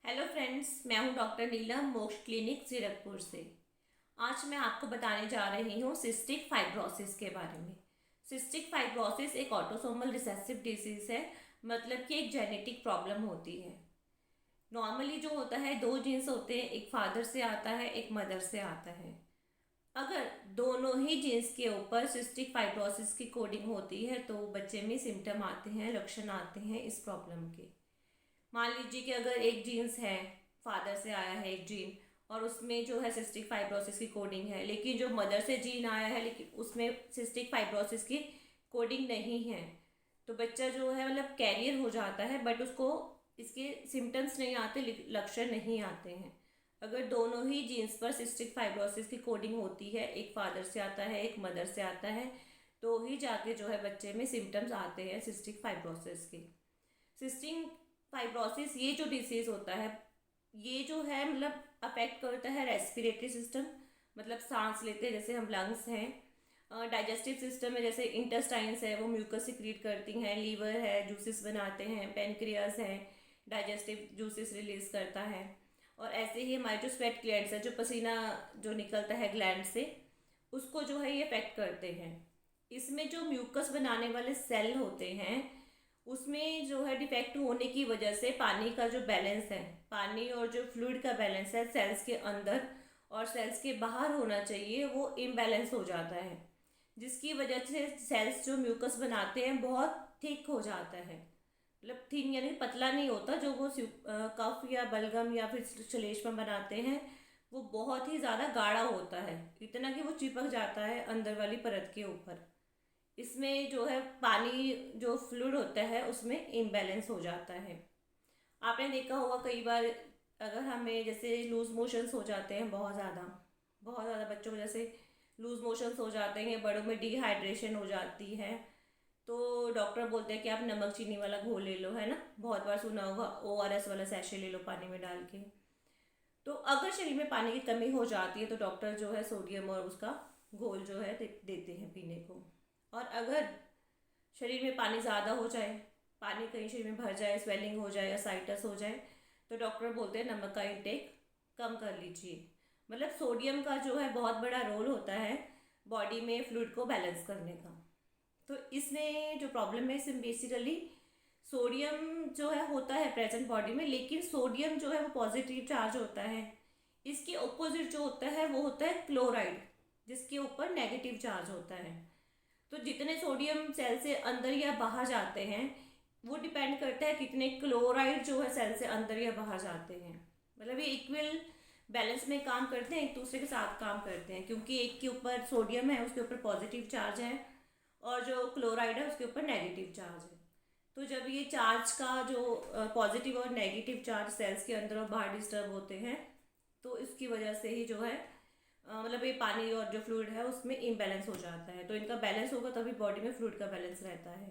Hello friends, मैं हूं doctor नीलम मोक्ष क्लिनिक जीरकपुर से। आज मैं आपको बताने जा रही हूं सिस्टिक फाइब्रोसिस के बारे में। सिस्टिक फाइब्रोसिस एक ऑटोसोमल रिसेसिव डिजीज़ है, मतलब कि एक जेनेटिक प्रॉब्लम होती है। नॉर्मली जो होता है, दो जीन्स होते हैं, एक फादर से आता है, एक मदर से आता है। अगर दोनों ही जीन्स के ऊपर सिस्टिक फाइब्रोसिस की कोडिंग होती है तो बच्चे में सिम्टम आते हैं, लक्षण आते हैं इस प्रॉब्लम के। मान लीजिए कि अगर एक जीन्स है, फादर से आया है एक जीन, और उसमें जो है सिस्टिक फाइब्रोसिस की कोडिंग है, लेकिन जो मदर से जीन आया है लेकिन उसमें सिस्टिक फाइब्रोसिस की कोडिंग नहीं है, तो बच्चा जो है मतलब कैरियर हो जाता है, बट उसको इसके सिम्टम्स नहीं आते, लक्षण नहीं आते हैं। अगर दोनों ही जीन्स पर सिस्टिक फाइब्रोसिस की कोडिंग होती है, एक फादर से आता है एक मदर से आता है, तो ही जाके जो है बच्चे में सिम्टम्स आते हैं सिस्टिक फाइब्रोसिस के। सिस्टिक फाइब्रोसिस ये जो डिसीज़ होता है, ये जो है मतलब अफेक्ट करता है रेस्पिरेटरी सिस्टम, मतलब सांस लेते हैं जैसे हम लंग्स हैं। डाइजेस्टिव सिस्टम में जैसे इंटेस्टाइन्स है, वो म्यूकस सिक्रीट करती हैं। लीवर है, जूसेस बनाते हैं। पेनक्रियास है, डाइजेस्टिव जूसेस रिलीज करता है। और ऐसे ही हमारे जो स्वेट ग्लैंड्स है, जो पसीना जो निकलता है ग्लैंड से, उसको जो है ये अफेक्ट करते हैं। इसमें जो म्यूकस बनाने वाले सेल होते हैं, उसमें जो है डिफेक्ट होने की वजह से पानी का जो बैलेंस है, पानी और जो फ्लूइड का बैलेंस है सेल्स के अंदर और सेल्स के बाहर होना चाहिए, वो इम्बैलेंस हो जाता है। जिसकी वजह से सेल्स जो म्यूकस बनाते हैं बहुत थिक हो जाता है, मतलब थिन यानी पतला नहीं होता। जो वो कफ या बलगम या फिर श्लेष्मा बनाते हैं, वो बहुत ही ज़्यादा गाढ़ा होता है, इतना कि वो चिपक जाता है अंदर वाली परत के ऊपर। इसमें जो है पानी जो फ्लूइड होता है उसमें इम्बैलेंस हो जाता है। आपने देखा होगा कई बार, अगर हमें जैसे लूज मोशंस हो जाते हैं, बहुत ज़्यादा बच्चों को जैसे लूज मोशंस हो जाते हैं, बड़ों में डिहाइड्रेशन हो जाती है, तो डॉक्टर बोलते हैं कि आप नमक चीनी वाला घोल ले लो, है ना। बहुत बार सुना होगा, ORS वाला सैशे ले लो पानी में डाल के। तो अगर शरीर में पानी की कमी हो जाती है तो डॉक्टर जो है सोडियम और उसका घोल जो है देते हैं पीने को। और अगर शरीर में पानी ज़्यादा हो जाए, पानी कहीं शरीर में भर जाए, स्वेलिंग हो जाए, असाइटस हो जाए, तो डॉक्टर बोलते हैं नमक का इंटेक कम कर लीजिए। मतलब सोडियम का जो है बहुत बड़ा रोल होता है बॉडी में फ्लूइड को बैलेंस करने का। तो इसमें जो प्रॉब्लम है, इसमें बेसिकली सोडियम जो है होता है प्रेजेंट बॉडी में, लेकिन सोडियम जो है वो पॉजिटिव चार्ज होता है। इसके ऑपोजिट जो होता है वो होता है क्लोराइड, जिसके ऊपर नेगेटिव चार्ज होता है। तो जितने सोडियम सेल से अंदर या बाहर जाते हैं, वो डिपेंड करता है कितने क्लोराइड जो है सेल से अंदर या बाहर जाते हैं। मतलब ये इक्वल बैलेंस में काम करते हैं, एक दूसरे के साथ काम करते हैं, क्योंकि एक के ऊपर सोडियम है उसके ऊपर पॉजिटिव चार्ज है, और जो क्लोराइड है उसके ऊपर नेगेटिव चार्ज है। तो जब ये चार्ज का जो पॉजिटिव और नेगेटिव चार्ज सेल्स के अंदर और बाहर डिस्टर्ब होते हैं, तो इसकी वजह से ही जो है मतलब ये पानी और जो फ्लूइड है उसमें इम्बैलेंस हो जाता है। तो इनका बैलेंस होगा तभी बॉडी में फ्लूइड का बैलेंस रहता है।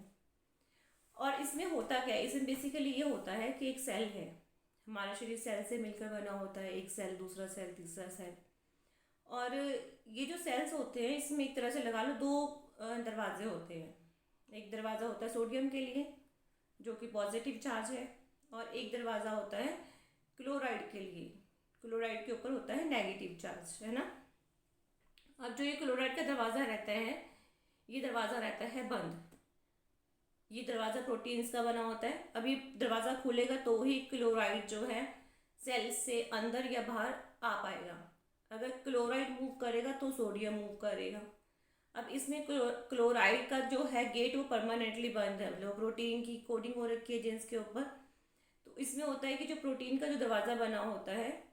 और इसमें होता क्या है, इसमें बेसिकली ये होता है कि एक सेल है, हमारा शरीर सेल से मिलकर बना होता है, एक सेल, दूसरा सेल, तीसरा सेल। और ये जो सेल्स होते हैं, इसमें एक तरह से लगा लो दो दरवाजे होते हैं। एक दरवाज़ा होता है सोडियम के लिए, जो कि पॉजिटिव चार्ज है, और एक दरवाज़ा होता है क्लोराइड के लिए। क्लोराइड के ऊपर होता है नेगेटिव चार्ज, है ना। अब जो ये क्लोराइड का दरवाज़ा रहता है, ये दरवाज़ा रहता है बंद। ये दरवाज़ा प्रोटीन्स का बना होता है। अभी दरवाज़ा खुलेगा तो ही क्लोराइड जो है सेल से अंदर या बाहर आ पाएगा। अगर क्लोराइड मूव करेगा तो सोडियम मूव करेगा। अब इसमें क्लोराइड का जो है गेट वो परमानेंटली बंद है, मतलब प्रोटीन की कोडिंग हो रखी है जीन्स के ऊपर। तो इसमें होता है कि जो प्रोटीन का जो दरवाज़ा बना होता है,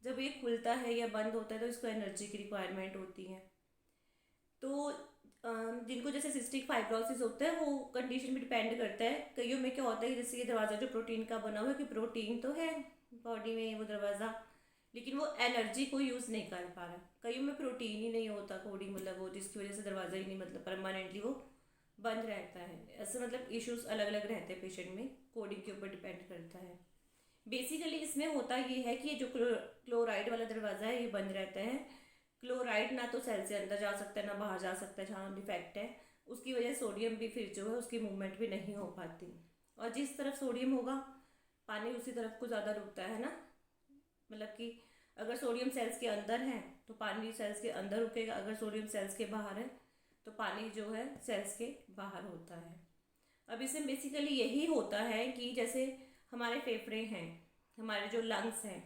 जब ये खुलता है या बंद होता है तो इसको एनर्जी की रिक्वायरमेंट होती है। तो जिनको जैसे सिस्टिक फाइब्रोसिस होता है, वो कंडीशन भी डिपेंड करता है। कईयों में क्या होता है, जैसे ये दरवाज़ा जो प्रोटीन का बना हुआ है, कि प्रोटीन तो है बॉडी में वो दरवाज़ा, लेकिन वो एनर्जी को यूज़ नहीं कर पा रहा। कईयों में प्रोटीन ही नहीं होता कोडिंग, मतलब वो जिसकी वजह से दरवाज़ा ही नहीं, मतलब परमानेंटली वो बंद रहता है। ऐसे मतलब इश्यूज अलग अलग रहते हैं पेशेंट में, कोडिंग के ऊपर डिपेंड करता है। बेसिकली इसमें होता ये है कि ये जो क्लोराइड वाला दरवाज़ा है ये बंद रहता है। क्लोराइड ना तो सेल से अंदर जा सकता है ना बाहर जा सकता है जहाँ डिफेक्ट है। उसकी वजह सोडियम भी फिर जो है उसकी मूवमेंट भी नहीं हो पाती, और जिस तरफ सोडियम होगा पानी उसी तरफ को ज़्यादा रुकता है ना। मतलब कि अगर सोडियम सेल्स के अंदर है तो पानी सेल्स के अंदर रुकेगा, अगर सोडियम सेल्स के बाहर है तो पानी जो है सेल्स के बाहर होता है। अब इसमें बेसिकली यही होता है कि जैसे हमारे फेफड़े हैं, हमारे जो लंग्स हैं,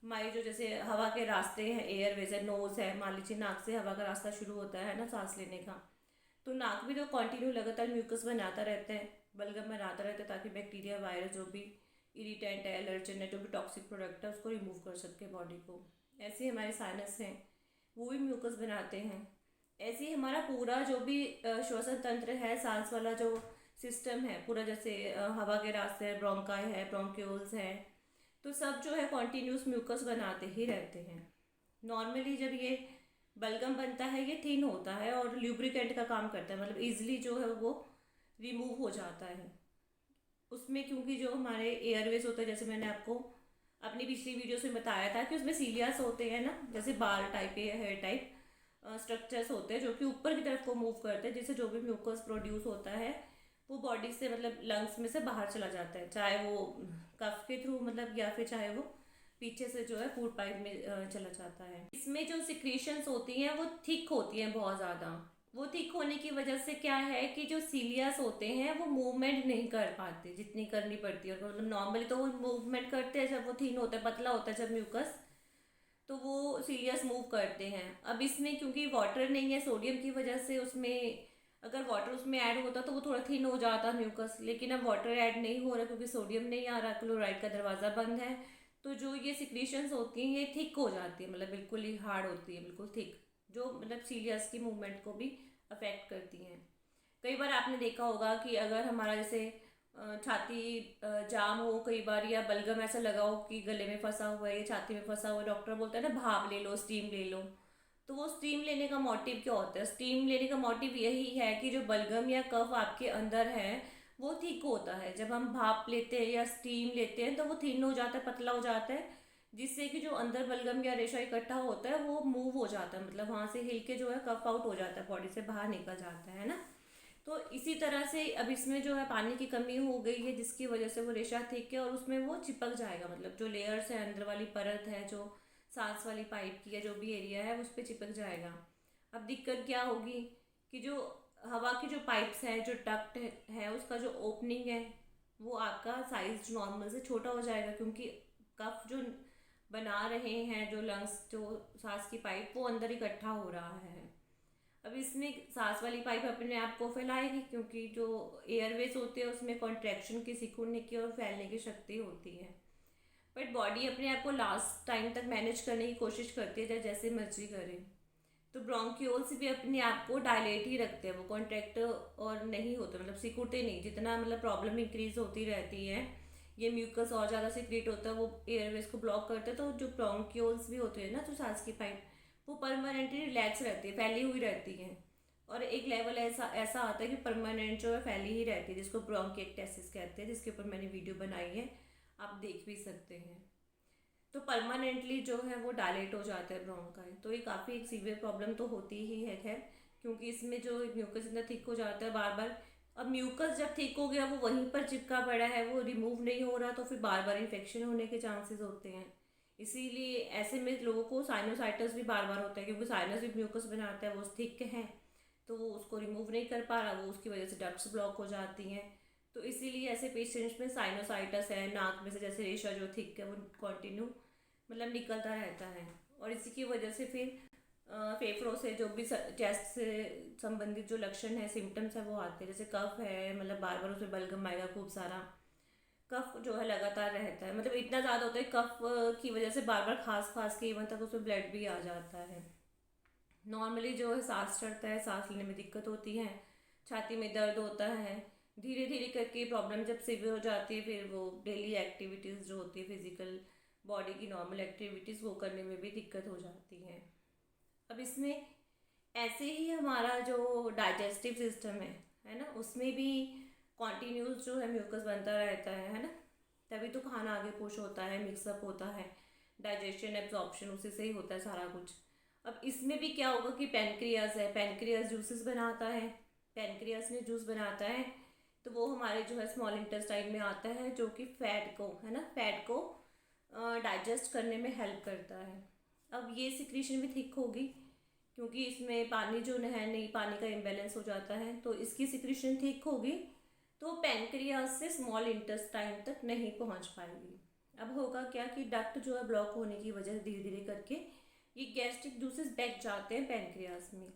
हमारी जो जैसे हवा के रास्ते हैं, एयरवेज है, नोज़ है, मान लीजिए नाक से हवा का रास्ता शुरू होता है ना सांस लेने का, तो नाक भी तो कंटिन्यू लगातार म्यूकस बनाता रहता है, बलगम बनाता रहता है, ताकि बैक्टीरिया वायरस जो भी इरिटेंट है, एलर्जन है, जो भी टॉक्सिक प्रोडक्ट है उसको रिमूव कर सके बॉडी को। ऐसे ही हमारे साइनस हैं, वो भी म्यूकस बनाते हैं। ऐसे ही हमारा पूरा जो भी श्वसन तंत्र है, सांस वाला जो सिस्टम है पूरा, जैसे हवा के रास्ते है, ब्रोंकाई है, ब्रोंक्यूल्स है, तो सब जो है कॉन्टीन्यूस म्यूकस बनाते ही रहते हैं। नॉर्मली जब ये बलगम बनता है ये थिन होता है और ल्यूब्रिकेंट का काम करता है, मतलब इजीली जो है वो रिमूव हो जाता है उसमें, क्योंकि जो हमारे एयरवेज होते हैं, जैसे मैंने आपको अपनी पिछली वीडियो में बताया था कि उसमें सीलियास होते हैं ना, जैसे बाल टाइप या हेयर टाइप स्ट्रक्चर्स होते हैं जो कि ऊपर की तरफ को मूव करते हैं, जिससे जो भी म्यूकस प्रोड्यूस होता है वो बॉडी से, मतलब लंग्स में से बाहर चला जाता है, चाहे वो कफ के थ्रू, मतलब या फिर चाहे वो पीछे से जो है फूड पाइप में चला जाता है। इसमें जो सिक्रीशंस होती हैं वो थिक होती हैं बहुत ज़्यादा। वो थिक होने की वजह से क्या है कि जो सीलियास होते हैं वो मूवमेंट नहीं कर पाते जितनी करनी पड़ती है, और मतलब नॉर्मली तो वो मूवमेंट करते हैं जब वो थिन होता है, पतला होता है जब म्यूकस, तो वो सीलियस मूव करते हैं। अब इसमें क्योंकि वाटर नहीं है, सोडियम की वजह से उसमें अगर वाटर उसमें ऐड होता तो वो थोड़ा थिन हो जाता म्यूकस, लेकिन अब वाटर ऐड नहीं हो रहा क्योंकि सोडियम नहीं आ रहा, क्लोराइड का दरवाज़ा बंद है, तो जो ये सिक्रीशंस होती हैं ये थिक हो जाती है, मतलब बिल्कुल ही हार्ड होती है, बिल्कुल थिक, जो मतलब सीलियस की मूवमेंट को भी अफेक्ट करती हैं। कई बार आपने देखा होगा कि अगर हमारा जैसे छाती जाम हो कई बार, या बलगम ऐसा लगा हो कि गले में फंसा हुआ है या छाती में फंसा हुआ है, डॉक्टर बोलता है ना भाप ले लो, स्टीम ले लो, तो वो स्टीम लेने का मोटिव क्या होता है? स्टीम लेने का मोटिव यही है कि जो बलगम या कफ आपके अंदर है वो ठीक होता है। जब हम भाप लेते हैं या स्टीम लेते हैं तो वो थिन हो जाता है, पतला हो जाता है, जिससे कि जो अंदर बलगम या रेशा इकट्ठा होता है वो मूव हो जाता है, मतलब वहाँ से हिल के जो है कफ आउट हो जाता है, बॉडी से बाहर निकल जाता है ना। तो इसी तरह से अब इसमें जो है पानी की कमी हो गई है, जिसकी वजह से वो रेशा थिक है और उसमें वो चिपक जाएगा, मतलब जो लेयर्स है, अंदर वाली परत है जो सांस वाली पाइप की या जो भी एरिया है उस पर चिपक जाएगा। अब दिक्कत क्या होगी कि जो हवा की जो पाइप्स हैं, जो डक्ट है उसका जो ओपनिंग है वो आपका साइज नॉर्मल से छोटा हो जाएगा, क्योंकि कफ जो बना रहे हैं जो लंग्स, जो सांस की पाइप, वो अंदर इकट्ठा हो रहा है। अब इसमें सांस वाली पाइप अपने आप को फैलाएगी, क्योंकि जो एयरवेज होते हैं उसमें कॉन्ट्रैक्शन की, सिकुड़ने की और फैलने की शक्ति होती है, बट बॉडी अपने आप को लास्ट टाइम तक मैनेज करने की कोशिश करती है जैसे मर्जी करे। तो ब्रोंक्यूल्स भी अपने आप को डायलेट ही रखते हैं, वो कॉन्ट्रैक्ट और नहीं होते, मतलब सिकुड़ते नहीं, जितना मतलब प्रॉब्लम इंक्रीज होती रहती है, ये म्यूकस और ज़्यादा सिक्रेट होता है, वो एयरवेज को ब्लॉक करते हैं, तो जो ब्रोंक्यूल्स भी होते हैं ना, जो सांस की पाइप, वो परमानेंटली रिलैक्स रहती है, फैली हुई रहती हैं, और एक लेवल ऐसा ऐसा आता है कि परमानेंट जो है फैली ही रहती है, जिसको ब्रोंकिएक्टेसिस कहते हैं, जिसके ऊपर मैंने वीडियो बनाई है, आप देख भी सकते हैं। तो परमानेंटली जो है वो डायलेट हो जाता है ब्रोंकाई, तो ये काफ़ी एक सीवियर प्रॉब्लम तो होती ही है खैर, क्योंकि इसमें जो म्यूकस इतना थिक हो जाता है बार बार। अब म्यूकस जब थिक हो गया वो वहीं पर चिपका पड़ा है, वो रिमूव नहीं हो रहा, तो फिर बार बार इन्फेक्शन होने के चांसेस होते हैं। इसीलिए ऐसे में लोगों को साइनोसाइटिस भी बार बार होता है, क्योंकि साइनस भी म्यूकस बनाता है, वो थिक है तो वो उसको रिमूव नहीं कर पा रहा, वो उसकी वजह से डक्ट्स ब्लॉक हो जाती हैं। तो इसीलिए ऐसे पेशेंट्स में साइनोसाइटिस है, नाक में से जैसे रेशा जो थिक है वो कंटिन्यू मतलब निकलता रहता है, और इसी की वजह से फिर फेफड़ों से जो भी चेस्ट से संबंधित जो लक्षण है, सिम्टम्स है वो आते हैं, जैसे कफ है, मतलब बार बार उसमें बलगम आएगा, खूब सारा कफ जो है लगातार रहता है, मतलब इतना ज़्यादा होता है कफ की वजह से बार बार खांस खांस के इवन तक उसमें ब्लड भी आ जाता है। नॉर्मली जो है सांस चढ़ता है, सांस लेने में दिक्कत होती है, छाती में दर्द होता है, धीरे धीरे करके प्रॉब्लम जब सीवियर हो जाती है फिर वो डेली एक्टिविटीज़ जो होती है, फिजिकल बॉडी की नॉर्मल एक्टिविटीज़ वो करने में भी दिक्कत हो जाती है। अब इसमें ऐसे ही हमारा जो डाइजेस्टिव सिस्टम है ना, उसमें भी कॉन्टीन्यूस जो है म्यूकस बनता रहता है ना, तभी तो खाना आगे पुश होता है, मिक्सअप होता है, डाइजेशन एब्जॉर्प्शन उसी से ही होता है सारा कुछ। अब इसमें भी क्या होगा कि पेनक्रियास है, पेनक्रियास जूसेस बनाता है, पेनक्रियास में जूस बनाता है तो वो हमारे जो है स्मॉल इंटेस्टाइन में आता है, जो कि फैट को है ना, फैट को डाइजेस्ट करने में हेल्प करता है। अब ये सिक्रीशन भी थिक होगी क्योंकि इसमें पानी जो है नहीं, पानी का इम्बेलेंस हो जाता है, तो इसकी सिक्रीशन थिक होगी, तो पैनक्रियास से स्मॉल इंटेस्टाइन तक नहीं पहुंच पाएगी। अब होगा क्या कि डक्ट जो है ब्लॉक होने की वजह से धीरे धीरे करके ये गैस्ट्रिक जूसेस बैक जाते हैं पैनक्रियास में।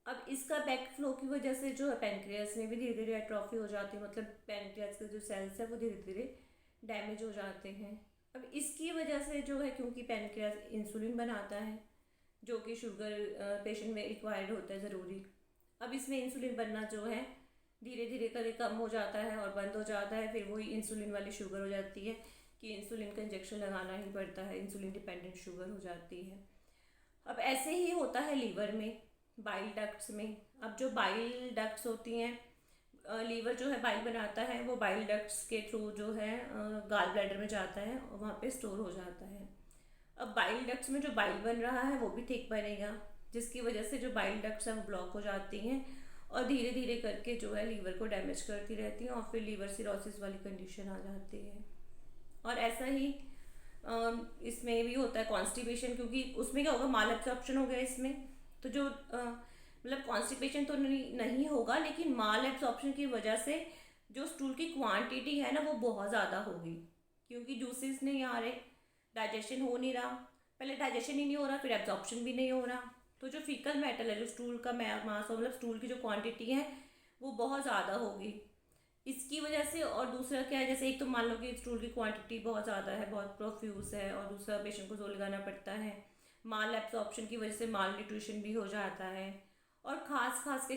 अब इसका बैक फ्लो की वजह से जो है पैनक्रियास में भी धीरे धीरे एट्रोफी हो जाती है, मतलब पैनक्रियास के जो सेल्स है वो धीरे धीरे डैमेज हो जाते हैं। अब इसकी वजह से जो है, क्योंकि पैनक्रियास इंसुलिन बनाता है जो कि शुगर पेशेंट में रिक्वायर्ड होता है ज़रूरी, अब इसमें इंसुलिन बनना जो है धीरे धीरे करके कम हो जाता है और बंद हो जाता है, फिर वही इंसुलिन वाली शुगर हो जाती है कि इंसुलिन का इंजेक्शन लगाना ही पड़ता है, इंसुलिन डिपेंडेंट शुगर हो जाती है। अब ऐसे ही होता है लीवर में, बाइल डक्ट्स में। अब जो बाइल डक्ट्स होती हैं, लीवर जो है बाइल बनाता है, वो बाइल डक्ट्स के थ्रू जो है गाल ब्लैडर में जाता है और वहाँ पे स्टोर हो जाता है। अब बाइल डक्ट्स में जो बाइल बन रहा है वो भी ठीक बनेगा, जिसकी वजह से जो बाइल डक्ट्स हैं वो ब्लॉक हो जाती हैं और धीरे धीरे करके जो है लीवर को डैमेज करती रहती हैं और फिर लीवर सिरोसिस वाली कंडीशन आ जाती है। और ऐसा ही इसमें भी होता है कॉन्स्टिपेशन, क्योंकि उसमें क्या होगा, माल एब्जॉर्प्शन हो गया इसमें, तो जो मतलब कॉन्स्टिपेशन तो नहीं होगा, लेकिन माल एब्जॉर्प्शन की वजह से जो स्टूल की क्वांटिटी है ना वो बहुत ज़्यादा होगी, क्योंकि जूसेस नहीं आ रहे, डाइजेशन हो नहीं रहा, पहले डाइजेशन ही नहीं हो रहा, फिर एब्जॉर्प्शन भी नहीं हो रहा, तो जो फीकल मेटल है, जो स्टूल का मास मतलब स्टूल की जो क्वांटिटी है वो बहुत ज़्यादा होगी इसकी वजह से। और दूसरा क्या है, जैसे एक तो मान लो कि स्टूल की क्वांटिटी बहुत ज़्यादा है, बहुत प्रोफ्यूज है, और दूसरा पेशेंट को जोर लगाना पड़ता है, माल एब्जॉर्प्शन की वजह से माल न्यूट्रिशन भी हो जाता है। और खास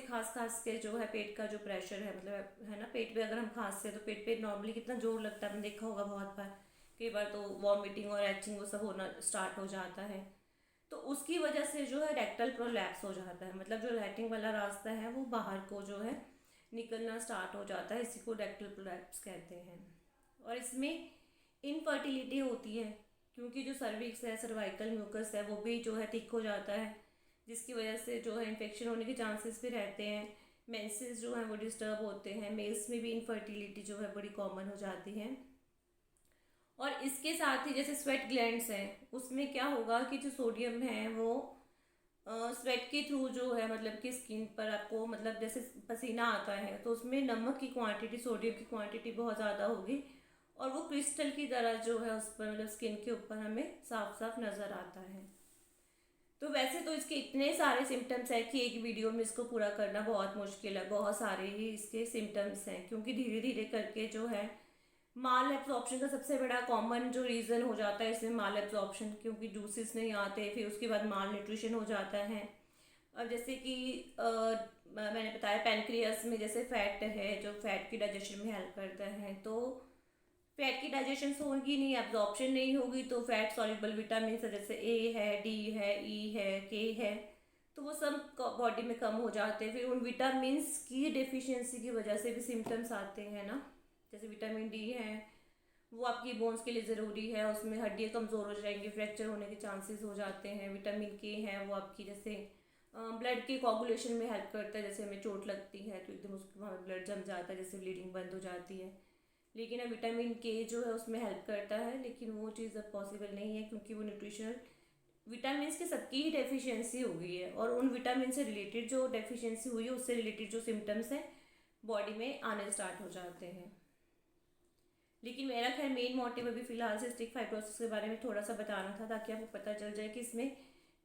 के जो है पेट का जो प्रेशर है, मतलब है ना, पेट पे अगर हम खांसते हैं तो पेट पे नॉर्मली कितना जोर लगता है, आपने देखा होगा बहुत बार, कई बार तो वॉमिटिंग और एचिंग वो सब होना स्टार्ट हो जाता है, तो उसकी वजह से जो है रेक्टल प्रोलैप्स हो जाता है, मतलब जो लैट्रिन वाला रास्ता है वो बाहर को जो है निकलना स्टार्ट हो जाता है, इसी को रेक्टल प्रोलैप्स कहते हैं। और इसमें इनफर्टिलिटी होती है क्योंकि जो सर्विक्स है, सर्वाइकल म्यूकस है, वो भी जो है थिक हो जाता है, जिसकी वजह से जो है इन्फेक्शन होने के चांसेस भी रहते हैं, मेंसेस जो है वो डिस्टर्ब होते हैं, मेल्स में भी इनफर्टिलिटी जो है बड़ी कॉमन हो जाती है। और इसके साथ ही जैसे स्वेट ग्लैंड्स हैं, उसमें क्या होगा कि जो सोडियम है वो स्वेट के थ्रू जो है, मतलब कि स्किन पर आपको, मतलब जैसे पसीना आता है तो उसमें नमक की क्वांटिटी, सोडियम की क्वांटिटी बहुत ज़्यादा होगी और वो क्रिस्टल की तरह जो है उस पर, मतलब स्किन के ऊपर हमें साफ साफ नज़र आता है। तो वैसे तो इसके इतने सारे सिम्टम्स हैं कि एक वीडियो में इसको पूरा करना बहुत मुश्किल है, बहुत सारे ही इसके सिम्टम्स हैं, क्योंकि धीरे धीरे करके जो है माल एब्जॉर्प्शन का सबसे बड़ा कॉमन जो रीज़न हो जाता है इसमें माल एब्जॉर्प्शन, क्योंकि जूसेस नहीं आते, फिर उसके बाद माल न्यूट्रिशन हो जाता है। अब जैसे कि मैंने बताया पैनक्रियास में जैसे फैट है जो फैट की डाइजेशन में हेल्प करता है, तो फैट की डाइजेशन होगी नहीं, एब्जॉर्प्शन नहीं होगी, तो फैट सॉल्युबल विटामिन जैसे ए है, डी है, ई है, के है, तो वो सब बॉडी में कम हो जाते हैं, फिर उन विटामिन्स की डेफिशिएंसी की वजह से भी सिम्टम्स आते हैं ना। जैसे विटामिन डी है वो आपकी बोन्स के लिए ज़रूरी है, उसमें हड्डियाँ कमज़ोर हो जाएंगी, फ्रैक्चर होने के चांसेस हो जाते हैं। विटामिन के है वो आपकी जैसे ब्लड के कोगुलेशन में हेल्प करता है, जैसे हमें चोट लगती है तो एकदम उसके वहाँ ब्लड जम जाता है, जैसे ब्लीडिंग बंद हो जाती है, लेकिन अब विटामिन के जो है उसमें हेल्प करता है, लेकिन वो चीज़ अब पॉसिबल नहीं है क्योंकि वो न्यूट्रिशनल विटामिन की सबकी ही डेफिशिएंसी हो गई है, और उन विटामिन से रिलेटेड जो डेफिशिएंसी हुई है उससे रिलेटेड जो सिम्टम्स हैं बॉडी में आने स्टार्ट हो जाते हैं। लेकिन मेरा खैर मेन मोटिव अभी फ़िलहाल सिस्टिक फाइब्रोसिस के बारे में थोड़ा सा बताना था, ताकि आपको पता चल जाए कि इसमें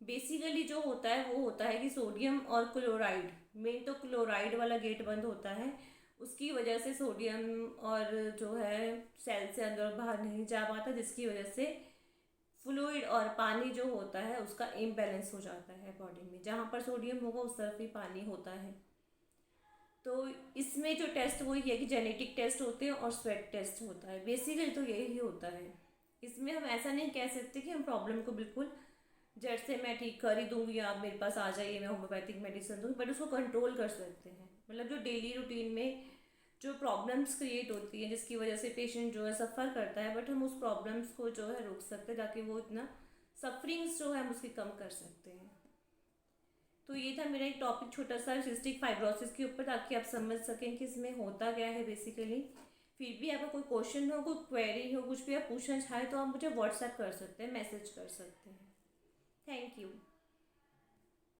बेसिकली जो होता है वो होता है कि सोडियम और क्लोराइड, मेन तो क्लोराइड वाला गेट बंद होता है, उसकी वजह से सोडियम और जो है सेल से अंदर और बाहर नहीं जा पाता, जिसकी वजह से फ्लूइड और पानी जो होता है उसका इम्बैलेंस हो जाता है बॉडी में, जहाँ पर सोडियम होगा उस तरफ ही पानी होता है। तो इसमें जो टेस्ट वही है कि जेनेटिक टेस्ट होते हैं और स्वेट टेस्ट होता है, बेसिकली तो यही होता है। इसमें हम ऐसा नहीं कह सकते कि हम प्रॉब्लम को बिल्कुल जड़ से मैं ठीक कर ही दूंगी, आप मेरे पास आ जाइए मैं होम्योपैथिक मेडिसिन दूंगी, बट उसको कंट्रोल कर सकते हैं, मतलब जो डेली रूटीन में जो प्रॉब्लम्स क्रिएट होती हैं जिसकी वजह से पेशेंट जो है सफ़र करता है, बट हम उस प्रॉब्लम्स को जो है रोक सकते हैं ताकि वो इतना सफरिंग्स जो है हम उसकी कम कर सकते हैं। तो ये था मेरा एक टॉपिक छोटा सा सिस्टिक फाइब्रोसिस के ऊपर, ताकि आप समझ सकें कि इसमें होता क्या है बेसिकली। फिर भी आपका कोई क्वेश्चन हो, कोई क्वेरी हो, कुछ भी आप पूछना चाहें तो आप मुझे व्हाट्सएप कर सकते हैं, मैसेज कर सकते हैं। Thank you.